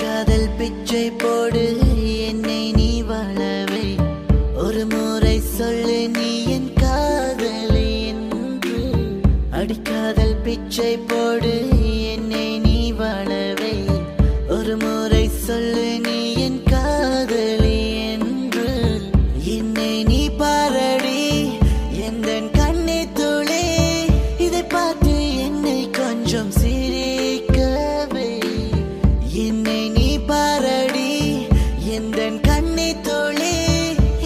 அடிக்காதல் பிச்சை போடு என்னை நீ வாழவை ஒரு முறை சொல்லு நீ என் காதலை என்று அடிக்காதல் பிச்சை போடு என்னை நீ வாழவை ஒரு முறை சொல்லு நீ என் காதலை என்று என்னை நீ பாரடி எந்த கண்ணை துளி இதை பார்த்து என்னை கொஞ்சம் சிரிக்கவே என்னை நீ பாரடி எந்த கண்ணை துளி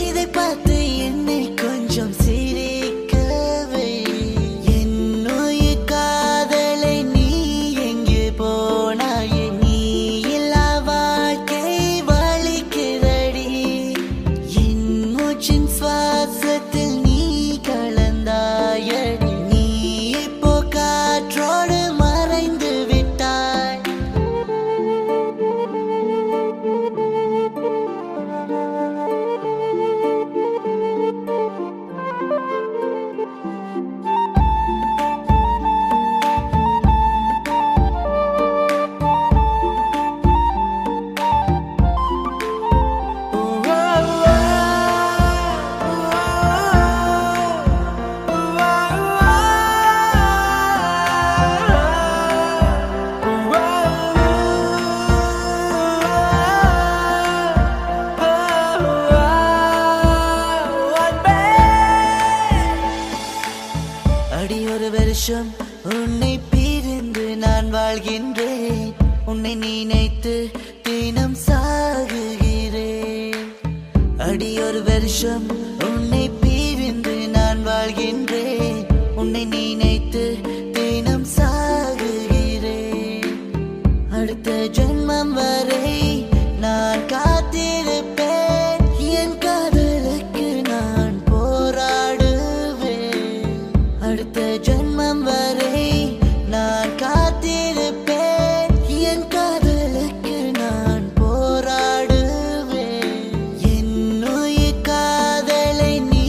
இதை பார்த்து என்னை கொஞ்சம் சிரிக்கவே என்னுயிர் காதலை நீ எங்கே போனாயே நீ இல்லா வாழ்க்கை வலிக்கிறடி என் மூச்சின் சுவாசத்தில் நீ கலந்தாயடி நீ இப்போ காற்றோடு மறைந்து விட்டாய் அடி ஒரு வருஷம் உன்னை பிரிந்து நான் வாழ்கின்றேன் உன்னை நினைத்து தினம் சாகுகிறேன் அடி ஒரு வருஷம் உன்னை பிரிந்து நான் வாழ்கின்றேன் உன்னை நினைத்து தினம் சாகுகிறேன் அடுத்த ஜென்மம் வரை நான் காத்திருப்பேன் என் காதலுக்கு நான் போராடுவேன் அடுத்த ஜென்மம் வரை நான் காத்திருப்பேன் என் காதலுக்கு நான் போராடுவேன் என்னுயிர் காதலை நீ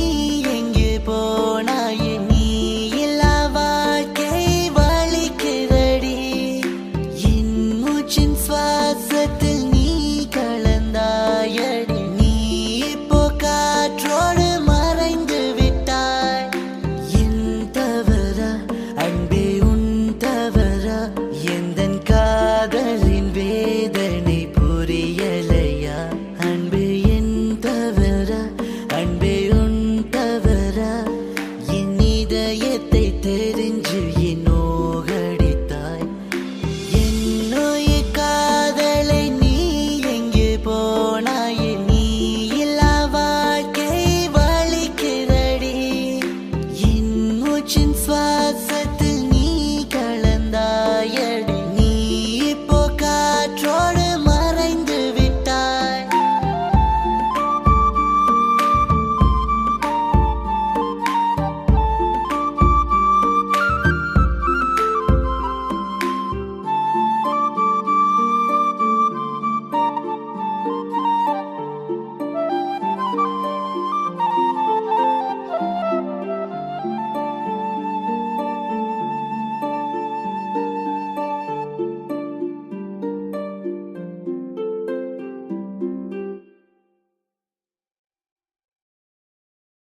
எங்கே போனாயே நீ இல்லா வாழ்க்கை வலிக்கிறடி என் மூச்சின் சுவாசத்தில்